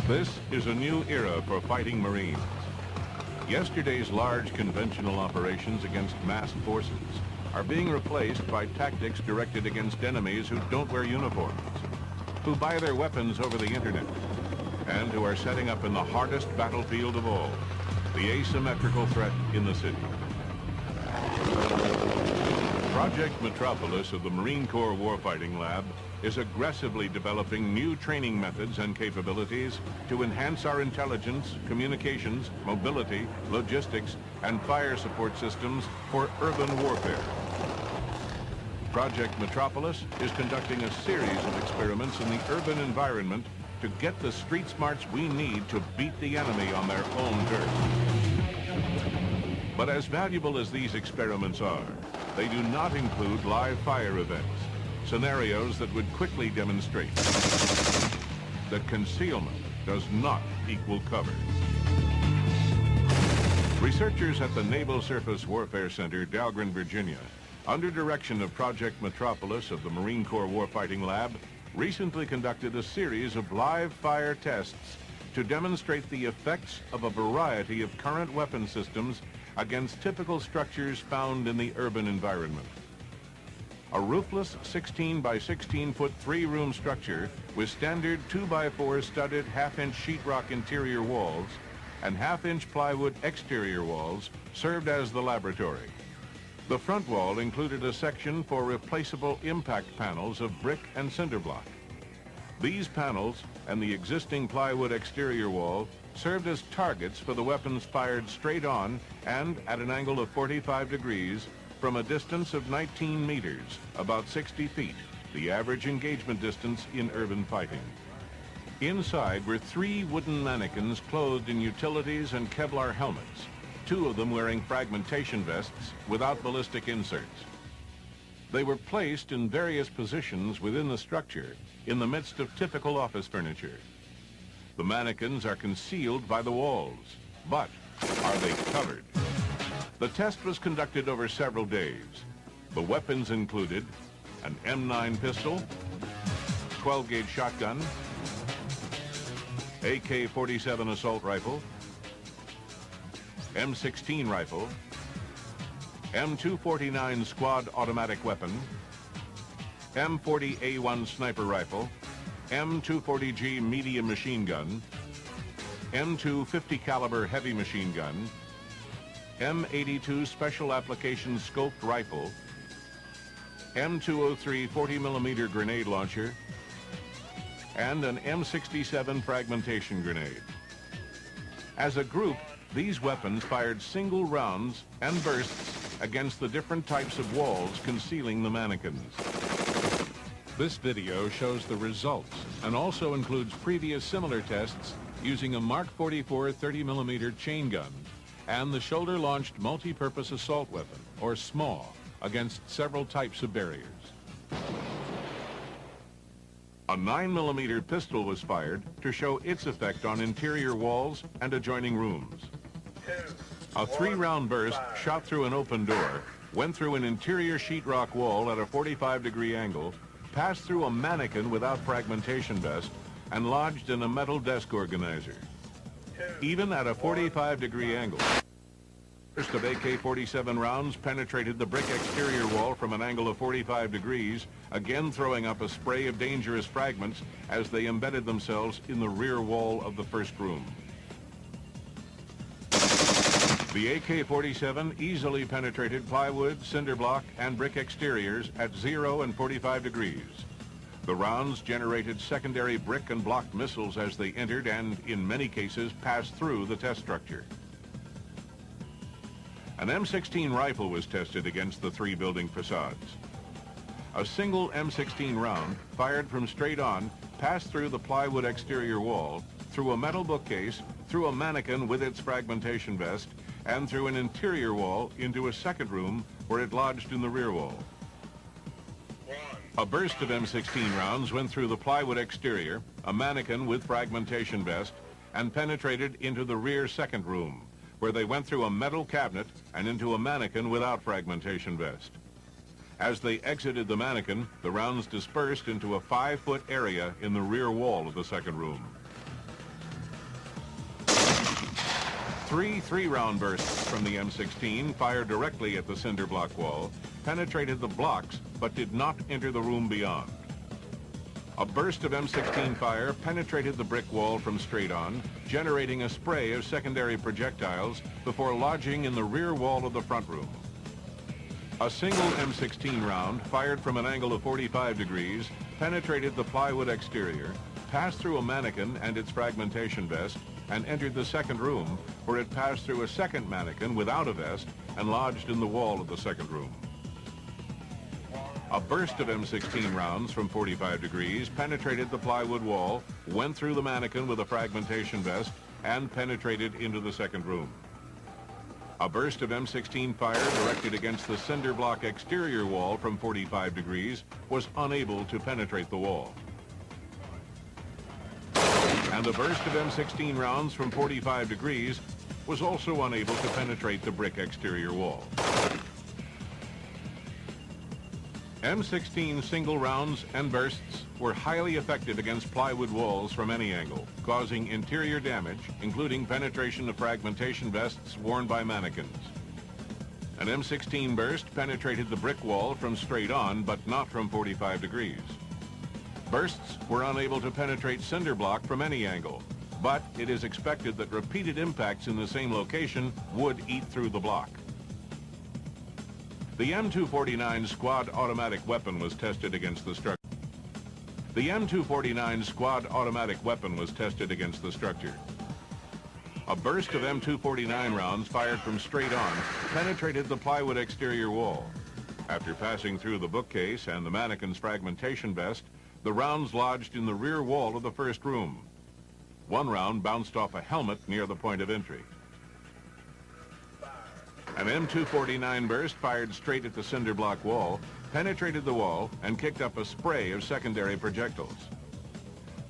This is a new era for fighting Marines. Yesterday's large conventional operations against massed forces are being replaced by tactics directed against enemies who don't wear uniforms, who buy their weapons over the internet, and who are setting up in the hardest battlefield of all, the asymmetrical threat in the city. Project Metropolis of the Marine Corps Warfighting Lab is aggressively developing new training methods and capabilities to enhance our intelligence, communications, mobility, logistics, and fire support systems for urban warfare. Project Metropolis is conducting a series of experiments in the urban environment to get the street smarts we need to beat the enemy on their own turf. But as valuable as these experiments are, they do not include live fire events, scenarios that would quickly demonstrate that concealment does not equal cover. Researchers at the Naval Surface Warfare Center, Dahlgren, Virginia, under direction of Project Metropolis of the Marine Corps Warfighting Lab, recently conducted a series of live fire tests to demonstrate the effects of a variety of current weapon systems against typical structures found in the urban environment. A roofless 16 by 16 foot 3-room structure with standard 2x4 studded half-inch sheetrock interior walls and half-inch plywood exterior walls served as the laboratory. The front wall included a section for replaceable impact panels of brick and cinder block. These panels and the existing plywood exterior wall served as targets for the weapons fired straight on and at an angle of 45 degrees from a distance of 19 meters, about 60 feet, the average engagement distance in urban fighting. Inside were 3 wooden mannequins clothed in utilities and Kevlar helmets, 2 of them wearing fragmentation vests without ballistic inserts. They were placed in various positions within the structure in the midst of typical office furniture. The mannequins are concealed by the walls, but are they covered? The test was conducted over several days. The weapons included an M9 pistol, 12-gauge shotgun, AK-47 assault rifle, M16 rifle, M249 squad automatic weapon, M40A1 sniper rifle, M240G medium machine gun, M2 50 caliber heavy machine gun, M82 special application scoped rifle, M203 40mm grenade launcher, and an M67 fragmentation grenade. As a group, these weapons fired single rounds and bursts against the different types of walls concealing the mannequins. This video shows the results and also includes previous similar tests using a Mark 44 30mm chain gun and the shoulder-launched multi-purpose assault weapon, or SMA, against several types of barriers. A 9mm pistol was fired to show its effect on interior walls and adjoining rooms. A 3-round burst shot through an open door, went through an interior sheetrock wall at a 45-degree angle, passed through a mannequin without fragmentation vest, and lodged in a metal desk organizer. Even at a 45-degree angle, burst of AK-47 rounds penetrated the brick exterior wall from an angle of 45 degrees, again throwing up a spray of dangerous fragments as they embedded themselves in the rear wall of the first room. The AK-47 easily penetrated plywood, cinder block, and brick exteriors at 0 and 45 degrees. The rounds generated secondary brick and block missiles as they entered and, in many cases, passed through the test structure. An M16 rifle was tested against the 3 building facades. A single M16 round, fired from straight on, passed through the plywood exterior wall, through a metal bookcase, through a mannequin with its fragmentation vest, and through an interior wall into a second room where it lodged in the rear wall. A burst of M16 rounds went through the plywood exterior, a mannequin with fragmentation vest, and penetrated into the rear second room, where they went through a metal cabinet and into a mannequin without fragmentation vest. As they exited the mannequin, the rounds dispersed into a 5-foot area in the rear wall of the second room. Three 3-round bursts from the M16 fired directly at the cinder block wall penetrated the blocks but did not enter the room beyond. A burst of M16 fire penetrated the brick wall from straight on, generating a spray of secondary projectiles before lodging in the rear wall of the front room. A single M16 round, fired from an angle of 45 degrees, penetrated the plywood exterior, passed through a mannequin and its fragmentation vest, and entered the second room, where it passed through a second mannequin without a vest and lodged in the wall of the second room. A burst of M16 rounds from 45 degrees penetrated the plywood wall, went through the mannequin with a fragmentation vest, and penetrated into the second room. A burst of M16 fire directed against the cinder block exterior wall from 45 degrees was unable to penetrate the wall. And a burst of M16 rounds from 45 degrees was also unable to penetrate the brick exterior wall. M16 single rounds and bursts were highly effective against plywood walls from any angle, causing interior damage, including penetration of fragmentation vests worn by mannequins. An M16 burst penetrated the brick wall from straight on, but not from 45 degrees. Bursts were unable to penetrate cinder block from any angle, but it is expected that repeated impacts in the same location would eat through the block. The M249 squad automatic weapon was tested against the structure. The M249 squad automatic weapon was tested against the structure. A burst of M249 rounds fired from straight on penetrated the plywood exterior wall. After passing through the bookcase and the mannequin's fragmentation vest, the rounds lodged in the rear wall of the first room. One round bounced off a helmet near the point of entry. An M249 burst fired straight at the cinder block wall, penetrated the wall, and kicked up a spray of secondary projectiles.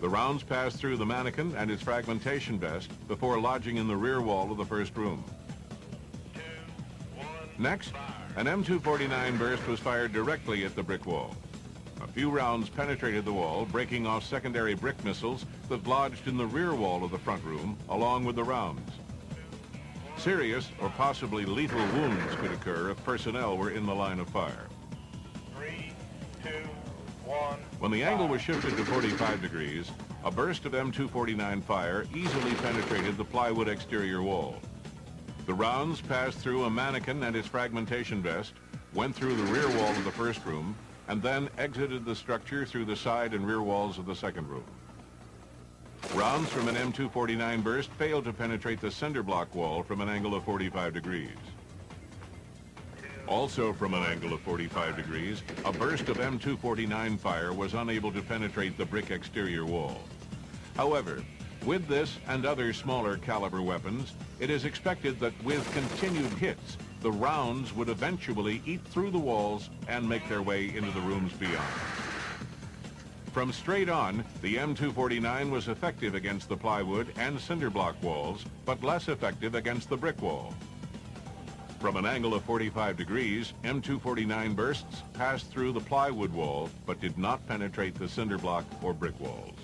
The rounds passed through the mannequin and its fragmentation vest before lodging in the rear wall of the first room. Next, an M249 burst was fired directly at the brick wall. A few rounds penetrated the wall, breaking off secondary brick missiles that lodged in the rear wall of the front room, along with the rounds. Serious or possibly lethal wounds could occur if personnel were in the line of fire. 3, 2, 1. When the angle was shifted to 45 degrees, a burst of M249 fire easily penetrated the plywood exterior wall. The rounds passed through a mannequin and its fragmentation vest, went through the rear wall of the first room, and then exited the structure through the side and rear walls of the second room. Rounds from an M249 burst failed to penetrate the cinder block wall from an angle of 45 degrees. Also from an angle of 45 degrees, a burst of M249 fire was unable to penetrate the brick exterior wall. However, with this and other smaller caliber weapons, it is expected that with continued hits, the rounds would eventually eat through the walls and make their way into the rooms beyond. From straight on, the M249 was effective against the plywood and cinder block walls, but less effective against the brick wall. From an angle of 45 degrees, M249 bursts passed through the plywood wall, but did not penetrate the cinder block or brick walls.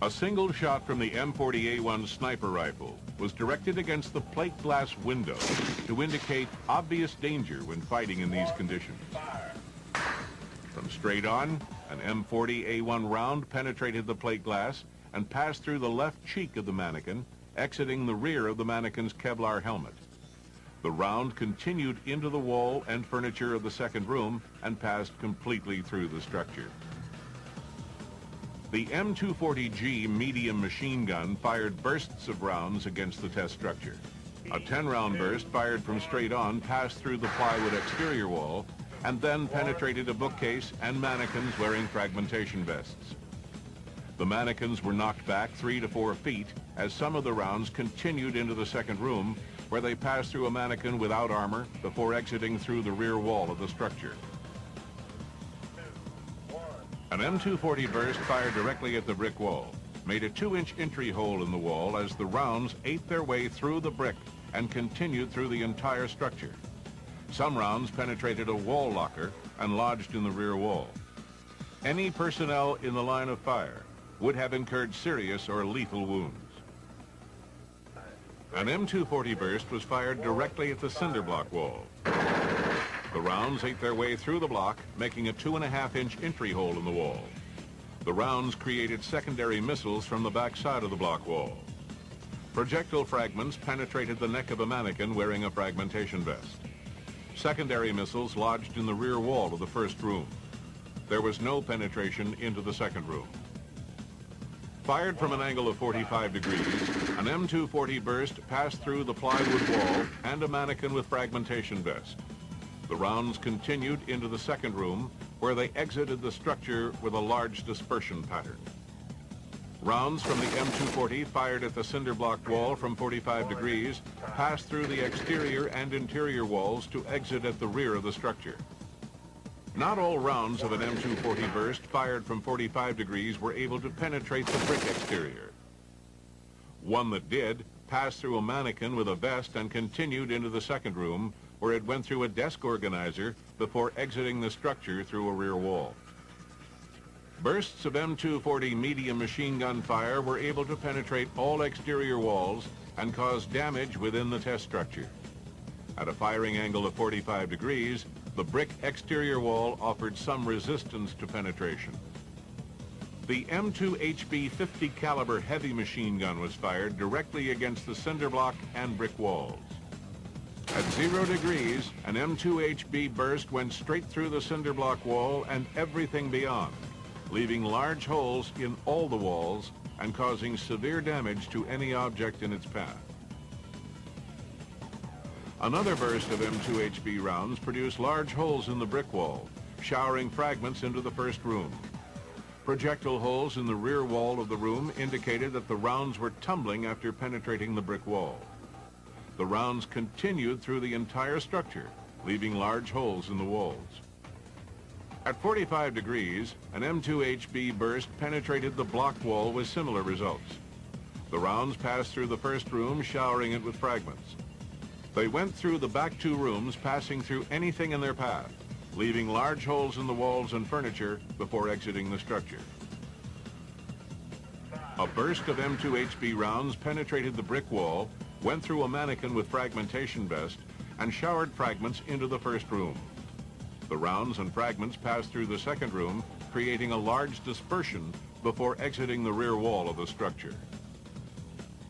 A single shot from the M40A1 sniper rifle was directed against the plate glass window to indicate obvious danger when fighting in these conditions. From straight on, an M40A1 round penetrated the plate glass and passed through the left cheek of the mannequin, exiting the rear of the mannequin's Kevlar helmet. The round continued into the wall and furniture of the second room and passed completely through the structure. The M240G medium machine gun fired bursts of rounds against the test structure. A 10-round burst fired from straight on passed through the plywood exterior wall and then penetrated a bookcase and mannequins wearing fragmentation vests. The mannequins were knocked back 3 to 4 feet as some of the rounds continued into the second room, where they passed through a mannequin without armor before exiting through the rear wall of the structure. An M240 burst fired directly at the brick wall, made a 2-inch entry hole in the wall as the rounds ate their way through the brick and continued through the entire structure. Some rounds penetrated a wall locker and lodged in the rear wall. Any personnel in the line of fire would have incurred serious or lethal wounds. An M240 burst was fired directly at the cinder block wall. The rounds ate their way through the block, making a 2.5-inch entry hole in the wall. The rounds created secondary missiles from the back side of the block wall. Projectile fragments penetrated the neck of a mannequin wearing a fragmentation vest. Secondary missiles lodged in the rear wall of the first room. There was no penetration into the second room. Fired from an angle of 45 degrees, an M240 burst passed through the plywood wall and a mannequin with fragmentation vest. The rounds continued into the second room, where they exited the structure with a large dispersion pattern. Rounds from the M240 fired at the cinder block wall from 45 degrees passed through the exterior and interior walls to exit at the rear of the structure. Not all rounds of an M240 burst fired from 45 degrees were able to penetrate the brick exterior. One that did passed through a mannequin with a vest and continued into the second room, where it went through a desk organizer before exiting the structure through a rear wall. Bursts of M240 medium machine gun fire were able to penetrate all exterior walls and cause damage within the test structure. At a firing angle of 45 degrees, the brick exterior wall offered some resistance to penetration. The M2HB 50 caliber heavy machine gun was fired directly against the cinder block and brick walls. At 0 degrees, an M2HB burst went straight through the cinder block wall and everything beyond, leaving large holes in all the walls and causing severe damage to any object in its path. Another burst of M2HB rounds produced large holes in the brick wall, showering fragments into the first room. Projectile holes in the rear wall of the room indicated that the rounds were tumbling after penetrating the brick wall. The rounds continued through the entire structure, leaving large holes in the walls. At 45 degrees, an M2HB burst penetrated the block wall with similar results. The rounds passed through the first room, showering it with fragments. They went through the back two rooms, passing through anything in their path, leaving large holes in the walls and furniture before exiting the structure. A burst of M2HB rounds penetrated the brick wall, went through a mannequin with fragmentation vest, and showered fragments into the first room. The rounds and fragments passed through the second room, creating a large dispersion before exiting the rear wall of the structure.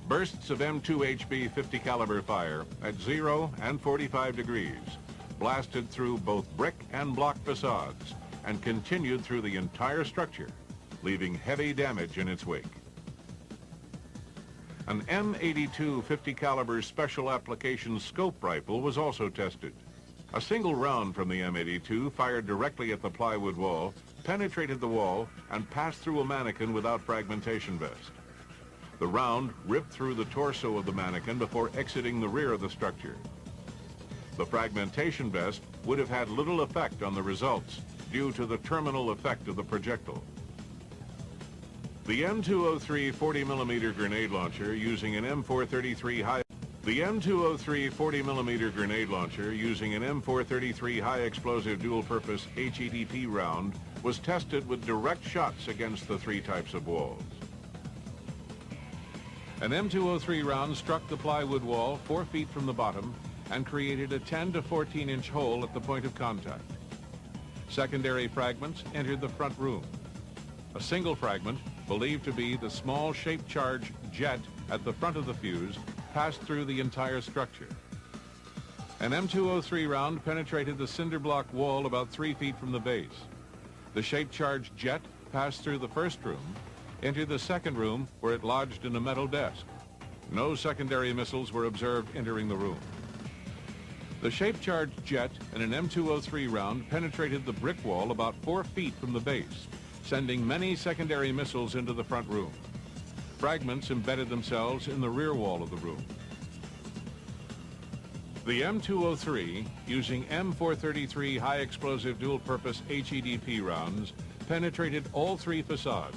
Bursts of M2HB 50 caliber fire at 0 and 45 degrees blasted through both brick and block facades and continued through the entire structure, leaving heavy damage in its wake. An M82 50 caliber special application scope rifle was also tested. A single round from the M82 fired directly at the plywood wall penetrated the wall and passed through a mannequin without fragmentation vest. The round ripped through the torso of the mannequin before exiting the rear of the structure. The fragmentation vest would have had little effect on the results due to the terminal effect of the projectile. The M203 40mm grenade launcher using an M433 high explosive dual-purpose HEDP round was tested with direct shots against the three types of walls. An M203 round struck the plywood wall 4 feet from the bottom and created a 10 to 14-inch hole at the point of contact. Secondary fragments entered the front room. A single fragment, believed to be the small shape charge jet at the front of the fuse, passed through the entire structure. An M203 round penetrated the cinder block wall about 3 feet from the base. The shape charge jet passed through the first room, entered the second room where it lodged in a metal desk. No secondary missiles were observed entering the room. The shape-charged jet in an M203 round penetrated the brick wall about 4 feet from the base, sending many secondary missiles into the front room. Fragments embedded themselves in the rear wall of the room. The M203, using M433 high-explosive dual-purpose HEDP rounds, penetrated all three facades.